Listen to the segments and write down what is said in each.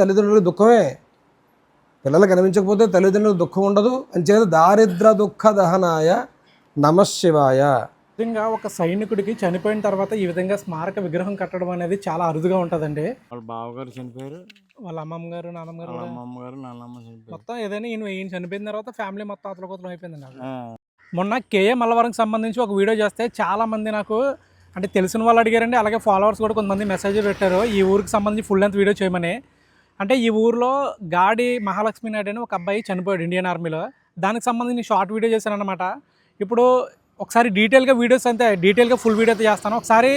తల్లిదండ్రులకు దుఃఖమే. పిల్లలు కనిపించకపోతే తల్లిదండ్రులకు దుఃఖం ఉండదు. అంచేత దారిద్ర దుఃఖ దహనాయ నమశివాయ. నిజంగా ఒక సైనికుడికి చనిపోయిన తర్వాత ఈ విధంగా స్మారక విగ్రహం కట్టడం అనేది చాలా అరుదుగా ఉంటుందండి. వాళ్ళ బావగారు చనిపోయారు, వాళ్ళ అమ్మమ్మ గారు, నాన్నమ్మ గారు, నాన్నమ్మ చనిపోయారు. మొత్తం ఏదైనా ఈయన చనిపోయిన తర్వాత ఫ్యామిలీ మొత్తం అతలకుతలం అయిపోయిందండి. మొన్న కేఏ మల్లవరంకి సంబంధించి ఒక వీడియో చేస్తే చాలా మంది నాకు అంటే తెలిసిన వాళ్ళు అడిగారండి, అలాగే ఫాలోవర్స్ కూడా కొంతమంది మెసేజ్ పెట్టారు ఈ ఊరికి సంబంధించి ఫుల్ లెంత్ వీడియో చేయమని. అంటే ఈ ఊరిలో గాడి మహాలక్ష్మి నాయుడు అని ఒక అబ్బాయి చనిపోయాడు ఇండియన్ ఆర్మీలో. దానికి సంబంధించి షార్ట్ వీడియో చేశాను అనమాట. ఇప్పుడు ఒకసారి డీటెయిల్గా వీడియోస్ అంతే డీటెయిల్గా ఫుల్ వీడియో అయితే చేస్తాను. ఒకసారి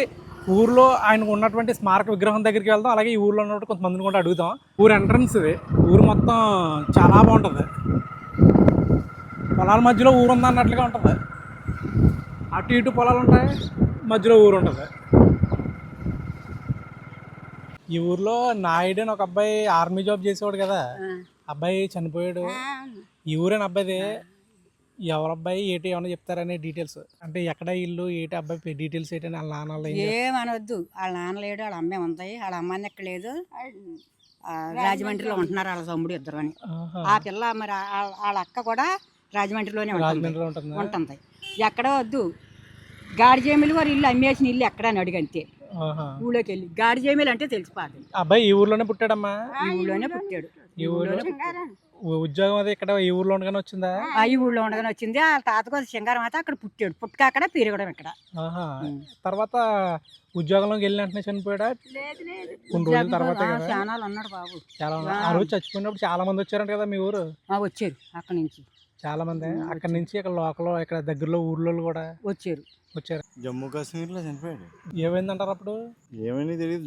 ఊరిలో ఆయనకు ఉన్నటువంటి స్మారక విగ్రహం దగ్గరికి వెళ్దాం, అలాగే ఈ ఊరిలో ఉన్నటువంటి కొంతమందిని కూడా అడుగుతాం. ఊరు ఎంట్రన్స్ ఇది. ఊరు మొత్తం చాలా బాగుంటుంది, పొలాల మధ్యలో ఊరు ఉందా అన్నట్లుగా ఉంటుంది. అటు ఇటు పొలాలు ఉంటాయి, మధ్యలో ఊరు ఉంటుంది. ఈ ఊర్లో నాయుడు అని ఒక అబ్బాయి ఆర్మీ జాబ్ చేసేవాడు కదా, అబ్బాయి చనిపోయాడు. ఈ ఊరేనా అబ్బాయిది? ఎవరు అబ్బాయి ఏంటి ఏమన్నా చెప్తారనే డీటెయిల్స్, అంటే ఎక్కడ ఇల్లు ఏంటి అబ్బాయి డీటెయిల్స్ ఏంటని వాళ్ళ నాన్న ఏమనొద్దు. వాళ్ళ నాన్న లేడు, వాళ్ళ అమ్మే ఉంది, వాళ్ళ అమ్మాయిని ఎక్కడ లేదు. రాజమండ్రిలో ఉంటున్నారు వాళ్ళ తమ్ముడు ఇద్దరు అని. ఆ పిల్ల మరి వాళ్ళ అక్క కూడా రాజమండ్రిలోనే ఉంటుంది. ఎక్కడ వద్దు. గాడిజేమిలు వారి ఇల్లు అమ్మేసిన ఇల్లు ఎక్కడ అని అడిగంతే. ఊళ్ళోకి వెళ్ళి గాడిజేమిలు అంటే తెలిసిపోతుంది. అబ్బాయి ఈ ఊర్లోనే పుట్టాడమ్మా? ఈ ఊళ్ళోనే పుట్టాడు. ఈ ఊళ్ళో ఉద్యోగం అది ఇక్కడ ఈ ఊర్లో ఉండగానే వచ్చిందా? ఈ ఊళ్ళో ఉండగానే వచ్చింది. వాళ్ళ తాతకు సింగారం అయితే అక్కడ పుట్టాడు. పుట్టుక అక్కడ పెరగడం ఇక్కడ. తర్వాత ఉద్యోగంలోకి వెళ్ళిన వెంటనే చనిపోయాడా? కొన్ని రోజుల తర్వాత చాలా ఉన్నాడు బాబు. చాలా ఆ రోజు చచ్చిపోయినప్పుడు చాలా మంది వచ్చారంట కదా మీ ఊరు? వచ్చారు అక్కడ నుంచి చాలా మంది. అక్కడ నుంచి ఇక్కడ లోకల్ ఇక్కడ దగ్గరలో ఊర్లో కూడా వచ్చారు. జమ్మూ కాశ్మీర్ లో చనిపోయాడు. ఏమైందంటారు అప్పుడు? ఏమైనా తెలియదు,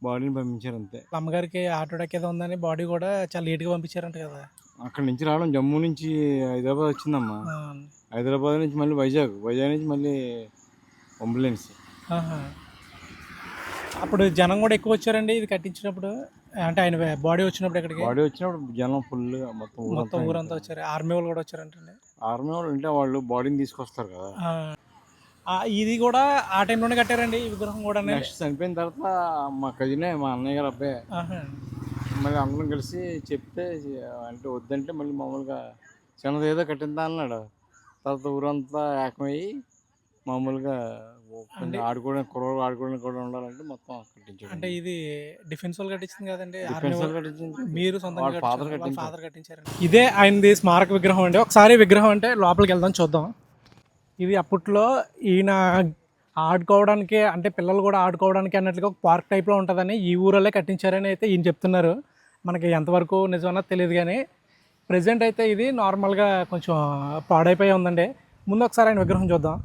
బాడీని పంపించారు అంతే. అమ్మగారికి హార్ట్ అటాక్ ఏదో ఉందని బాడీ కూడా చాలా లేట్గా పంపించారంట కదా. అక్కడ నుంచి రావడం జమ్మూ నుంచి హైదరాబాద్ వచ్చిందమ్మా. హైదరాబాద్ నుంచి మళ్ళీ వైజాగ్ నుంచి మళ్ళీ అంబులెన్స్. అప్పుడు జనం కూడా ఎక్కువ వచ్చారండి ఇది కట్టించినప్పుడు, అంటే ఆయన బాడీ వచ్చినప్పుడు. ఇక్కడికి బాడీ వచ్చినప్పుడు జనం ఫుల్ మొత్తం ఊరంతా వచ్చారు. ఆర్మీ వాళ్ళు కూడా వచ్చారంటండి. ఆర్మీ వాళ్ళు అంటే వాళ్ళు బాడీని తీసుకొస్తారు కదా. ఇది కూడా ఆ టైంలోనే కట్టారండి ఈ విగ్రహం కూడా. నెక్స్ట్ చనిపోయిన తర్వాత మా కజినే, మా అన్నయ్య గారు అబ్బాయి, మళ్ళీ అందరం కలిసి చెప్తే అంటే వద్దంటే మళ్ళీ మామూలుగా చిన్నది ఏదో కట్టిందా అన్నాడు. తర్వాత ఊరంతా ఏకమయ్యి మామూలుగా ఆడుకోవడానికి కుర్రోడు ఆడుకోవడానికి కూడా ఉండాలంటే మొత్తం కట్టించాడు. అంటే ఇది డిఫెన్స్ వాళ్ళు కట్టించింది కదండి, మీరు ఫాదర్ కట్టించారు. ఇదే ఆయనది స్మారక విగ్రహం అండి. ఒకసారి విగ్రహం అంటే లోపలికి వెళ్దాం చూద్దాం. ఇది అప్పట్లో ఈయన ఆడుకోవడానికి అంటే పిల్లలు కూడా ఆడుకోవడానికి అన్నట్లుగా ఒక పార్క్ టైప్లో ఉంటుందని ఈ ఊరల్లే కట్టించారని అయితే ఈయన చెప్తున్నారు. మనకి ఎంతవరకు నిజమన్నా తెలియదు కానీ ప్రజెంట్ అయితే ఇది నార్మల్గా కొంచెం పాడైపోయి ఉందండి. ముందు ఒకసారి ఆయన విగ్రహం చూద్దాం.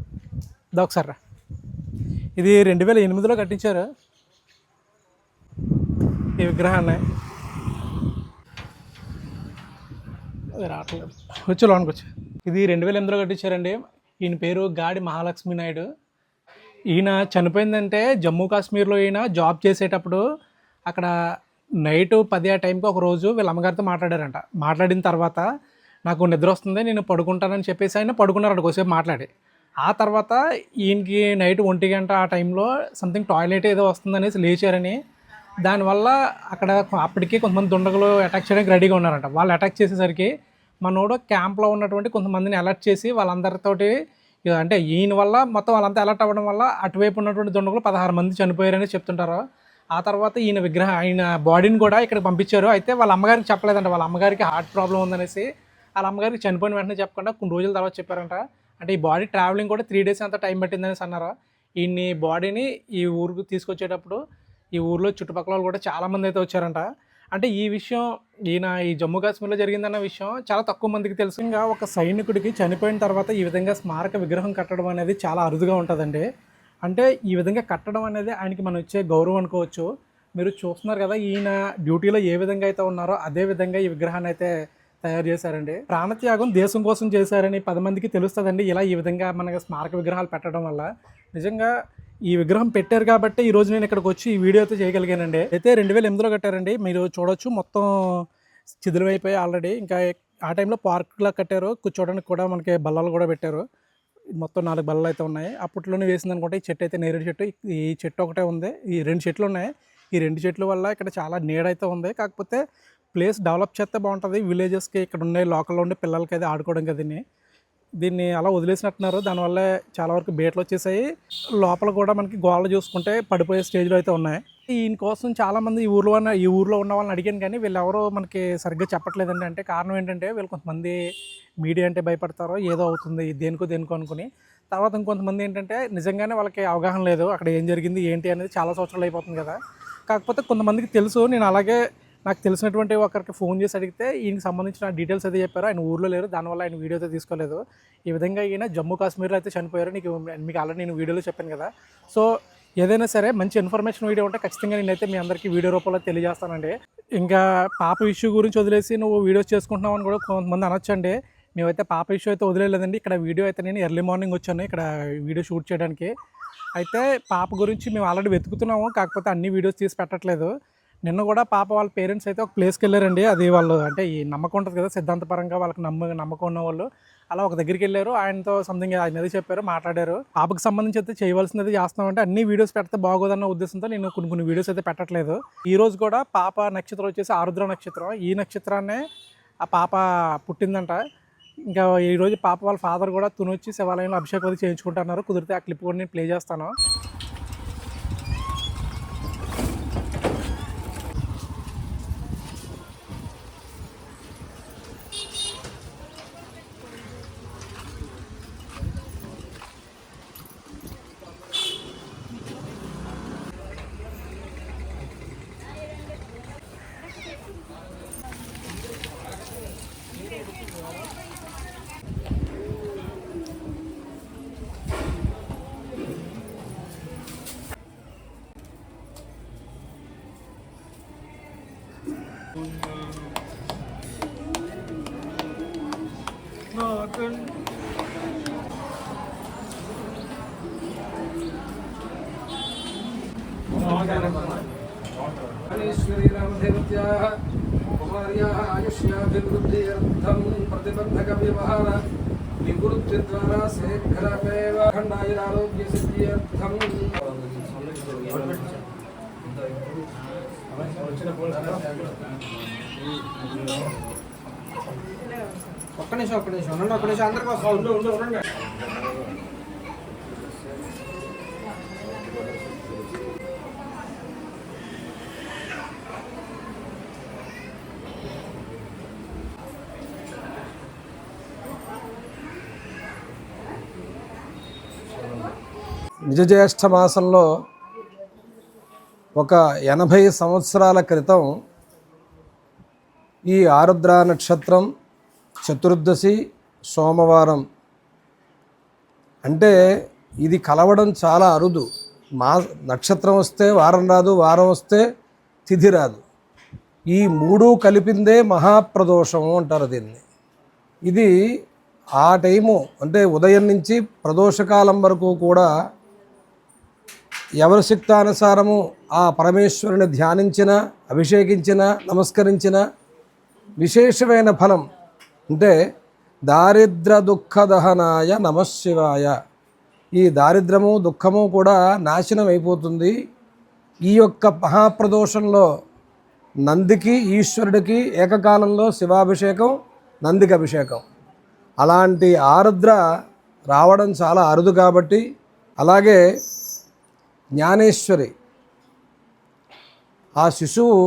ఒకసారి ఇది 2008లో కట్టించారు ఈ విగ్రహాన్ని. రావట్లేదు, వచ్చి లోనికి వచ్చి. ఇది 2008లో కట్టించారండి. ఈయన పేరు గాడి మహాలక్ష్మి నాయుడు. ఈయన చనిపోయిందంటే జమ్మూ కాశ్మీర్లో ఈయన జాబ్ చేసేటప్పుడు అక్కడ నైట్ 10 ఆ టైంకి ఒక రోజు వీళ్ళ అమ్మగారితో మాట్లాడారంట. మాట్లాడిన తర్వాత నాకు నిద్ర వస్తుంది నేను పడుకుంటానని చెప్పేసి ఆయన పడుకున్నారంట కొద్దిసేపు మాట్లాడి. ఆ తర్వాత ఈయనకి నైట్ 1 గంట ఆ టైంలో సంథింగ్ టాయిలెట్ ఏదో వస్తుందనేసి లేచారని, దానివల్ల అక్కడ అప్పటికే కొంతమంది దుండగులు అటాక్ చేయడానికి రెడీగా ఉన్నారంట. వాళ్ళు అటాక్ చేసేసరికి మనోడు క్యాంప్లో ఉన్నటువంటి కొంతమందిని అలర్ట్ చేసి వాళ్ళందరితోటి, అంటే ఈయన వల్ల మొత్తం వాళ్ళంతా అలర్ట్ అవ్వడం వల్ల అటువైపు ఉన్నటువంటి దుండగులు 16 మంది చనిపోయారని చెప్తుంటారు. ఆ తర్వాత ఆయన బాడీని కూడా ఇక్కడికి పంపించారు. అయితే వాళ్ళ అమ్మగారికి చెప్పలేదంట. వాళ్ళ అమ్మగారికి హార్ట్ ప్రాబ్లం ఉందనేసి వాళ్ళ అమ్మగారికి చనిపోయిన వెంటనే చెప్పకుండా కొన్ని రోజుల తర్వాత చెప్పారంట. అంటే ఈ బాడీ ట్రావెలింగ్ కూడా 3 డేస్ అంత టైం పట్టిందనేసి అన్నారు. ఈయన్ని బాడీని ఈ ఊరికి తీసుకొచ్చేటప్పుడు ఈ ఊర్లో చుట్టుపక్కల వాళ్ళు కూడా చాలామంది అయితే వచ్చారంట. అంటే ఈ విషయం ఈ జమ్మూ కాశ్మీర్లో జరిగిందన్న విషయం చాలా తక్కువ మందికి తెలుసు. ఇంకా ఒక సైనికుడికి చనిపోయిన తర్వాత ఈ విధంగా స్మారక విగ్రహం కట్టడం అనేది చాలా అరుదుగా ఉంటుందండి. అంటే ఈ విధంగా కట్టడం అనేది ఆయనకి మనం ఇచ్చే గౌరవం అనుకోవచ్చు. మీరు చూస్తున్నారు కదా ఈయన డ్యూటీలో ఏ విధంగా అయితే ఉన్నారో అదే విధంగా ఈ విగ్రహాన్ని అయితే తయారు చేశారండి. ప్రాణత్యాగం దేశం కోసం చేశారని 10 మందికి తెలుస్తుందండి ఈ విధంగా మనకి స్మారక విగ్రహాలు పెట్టడం వల్ల. నిజంగా ఈ విగ్రహం పెట్టారు కాబట్టి ఈరోజు నేను ఇక్కడికి వచ్చి ఈ వీడియో అయితే చేయగలిగానండి. అయితే 2008లో కట్టారండి. మీరు చూడొచ్చు మొత్తం చిదిలివైపోయి ఆల్రెడీ. ఇంకా ఆ టైంలో పార్క్లా కట్టారు, కూర్చోవడానికి కూడా మనకి బల్లలు కూడా పెట్టారు. మొత్తం 4 బల్లలు అయితే ఉన్నాయి. అప్పట్లోనే వేసింది అనుకుంటే ఈ చెట్టు అయితే నేరేడు చెట్టు. ఈ చెట్టు ఒకటే ఉంది, ఈ 2 చెట్లు ఉన్నాయి. ఈ 2 చెట్ల వల్ల ఇక్కడ చాలా నీడైతే ఉంది. కాకపోతే ప్లేస్ డెవలప్ చేస్తే బాగుంటుంది. విలేజెస్కి ఇక్కడ ఉండే లోకల్లో ఉండే పిల్లలకి అయితే ఆడుకోవడం కదండి. దీన్ని అలా వదిలేసినట్టున్నారు. దానివల్ల చాలా వరకు బీటలు వచ్చేసాయి. లోపల కూడా మనకి గోడలు చూసుకుంటే పడిపోయే స్టేజ్లో అయితే ఉన్నాయి. ఈయన కోసం చాలామంది ఈ ఊర్లో ఉన్న వాళ్ళని అడిగాను, కానీ వీళ్ళు ఎవరో మనకి సరిగ్గా చెప్పట్లేదండి. అంటే కారణం ఏంటంటే వీళ్ళు కొంతమంది మీడియా అంటే భయపడతారో ఏదో అవుతుంది దేనికో అనుకుని. తర్వాత ఇంకొంతమంది ఏంటంటే నిజంగానే వాళ్ళకి అవగాహన లేదు అక్కడ ఏం జరిగింది ఏంటి అనేది. చాలా సంవత్సరాలు అయిపోతుంది కదా. కాకపోతే కొంతమందికి తెలుసు. నేను అలాగే నాకు తెలిసినటువంటి ఒకరికి ఫోన్ చేసి అడిగితే ఈయనకి సంబంధించిన డీటెయిల్స్ అయితే చెప్పారు. ఆయన ఊర్లో లేరు, దానివల్ల ఆయన వీడియో అయితే తీసుకోలేదు. ఈ విధంగా ఈయన జమ్మూ కాశ్మీర్లో అయితే చనిపోయారు. మీకు ఆల్రెడీ నేను వీడియోలో చెప్పాను కదా. సో ఏదైనా సరే మంచి ఇన్ఫర్మేషన్ వీడియో ఉంటే ఖచ్చితంగా నేనైతే మీ అందరికీ వీడియో రూపంలో తెలియజేస్తానండి. ఇంకా పాప ఇష్యూ గురించి వదిలేసి నువ్వు వీడియోస్ చేసుకుంటున్నావు అని కూడా కొంతమంది అనొచ్చండి. మేమైతే పాప ఇష్యూ అయితే వదిలేదండి. ఇక్కడ వీడియో అయితే నేను ఎర్లీ మార్నింగ్ వచ్చాను ఇక్కడ వీడియో షూట్ చేయడానికి. అయితే పాప గురించి మేము ఆల్రెడీ వెతుకుతున్నాము, కాకపోతే అన్ని వీడియోస్ తీసి పెట్టట్లేదు. నిన్న కూడా పాప వాళ్ళ పేరెంట్స్ అయితే ఒక ప్లేస్కి వెళ్ళారండి. అది వాళ్ళు అంటే ఈ నమ్మకం ఉంటుంది కదా, సిద్ధాంతపరంగా వాళ్ళకి నమ్మకం ఉన్న వాళ్ళు అలా ఒక దగ్గరికి వెళ్ళారు. ఆయనతో సంథింగ్ ఆయన ఏదో చెప్పారు, మాట్లాడారు. పాపకు సంబంధించి అయితే చేయవలసినది చేస్తామంటే అన్ని వీడియోస్ పెడితే బాగోదన్న ఉద్దేశంతో నేను కొన్ని వీడియోస్ అయితే పెట్టట్లేదు. ఈ రోజు కూడా పాప నక్షత్రం వచ్చేసి ఆరుద్ర నక్షత్రం. ఈ నక్షత్రాన్నే ఆ పాప పుట్టిందంట. ఇంకా ఈరోజు పాప వాళ్ళ ఫాదర్ కూడా తునొచ్చి శివాలయంలో అభిషేకం చేయించుకుంటున్నారు. కుదిరితే ఆ క్లిప్ కూడా నేను ప్లే చేస్తాను. శ్రీరామదేవత్యాః కుమార్యాః ఆయుష్యాభివృద్ధ్యర్థం ప్రతిబంధక వ్యవహార నివృత్తి ద్వారా శీఘ్రమేవ ఖండాయురారోగ్య సిద్ధ్యర్థం. ఒక్క నిమిషం అందరికీ ఉండండి. నిజజ్యేష్ఠ మాసంలో ఒక 80 సంవత్సరాల క్రితం ఈ ఆరుద్ర నక్షత్రం చతుర్దశి సోమవారం అంటే ఇది కలవడం చాలా అరుదు. నక్షత్రం వస్తే వారం రాదు, వారం వస్తే తిథి రాదు. ఈ మూడు కలిపిందే మహాప్రదోషము అంటారు దీన్ని. ఇది ఆ టైము అంటే ఉదయం నుంచి ప్రదోషకాలం వరకు కూడా ఎవరి శక్తానుసారము ఆ పరమేశ్వరుని ధ్యానించిన, అభిషేకించిన, నమస్కరించిన విశేషమైన ఫలం. అంటే దారిద్ర దుఃఖ దహనాయ నమశివాయ. ఈ దారిద్రము దుఃఖము కూడా నాశనం అయిపోతుంది. ఈ యొక్క మహాప్రదోషంలో నందికి ఈశ్వరుడికి ఏకకాలంలో శివాభిషేకం, నందికి అభిషేకం. అలాంటి ఆరుద్ర రావడం చాలా అరుదు కాబట్టి, అలాగే జ్ఞానేశ్వరి ఆ శిశువు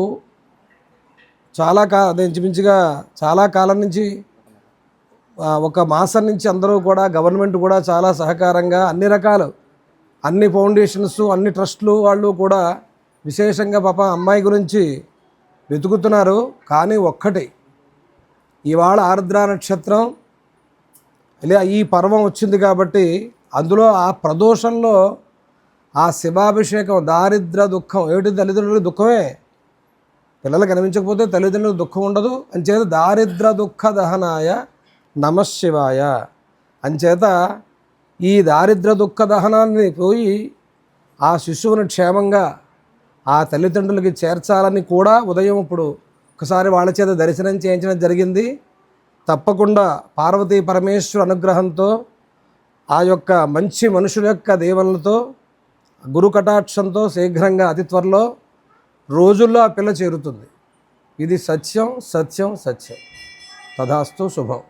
ఇంచుమించుగా చాలా కాలం నుంచి ఒక మాసం నుంచి అందరూ కూడా గవర్నమెంట్ కూడా చాలా సహకారంగా అన్ని రకాలు అన్ని ఫౌండేషన్స్ అన్ని ట్రస్టులు వాళ్ళు కూడా విశేషంగా పాప అమ్మాయి గురించి వెతుకుతున్నారు. కానీ ఒక్కటి ఇవాళ ఆరుద్ర నక్షత్రం ఇలా ఈ పర్వం వచ్చింది కాబట్టి అందులో ఆ ప్రదోషంలో ఆ శివాభిషేకం దారిద్ర దుఃఖం ఏమిటి తల్లిదండ్రులకు దుఃఖమే. పిల్లలు కనిపించకపోతే తల్లిదండ్రులకు దుఃఖం ఉండదు. అంచేత దారిద్ర దుఃఖ దహనాయ నమశివాయ. అంచేత ఈ దారిద్ర దుఃఖ దహనాన్ని పోయి ఆ శిశువుని క్షేమంగా ఆ తల్లిదండ్రులకి చేర్చాలని కూడా ఉదయం ఇప్పుడు ఒకసారి వాళ్ళ చేత దర్శనం చేయించడం జరిగింది. తప్పకుండా పార్వతీ పరమేశ్వర అనుగ్రహంతో ఆ యొక్క మంచి మనుషుల యొక్క దీవెనలతో గురు కటాక్షంతో శీఘ్రంగా అతి త్వరలో రోజుల్లో ఆ పిల్ల చేరుతుంది. ఇది సత్యం సత్యం సత్యం. తథాస్తు శుభం.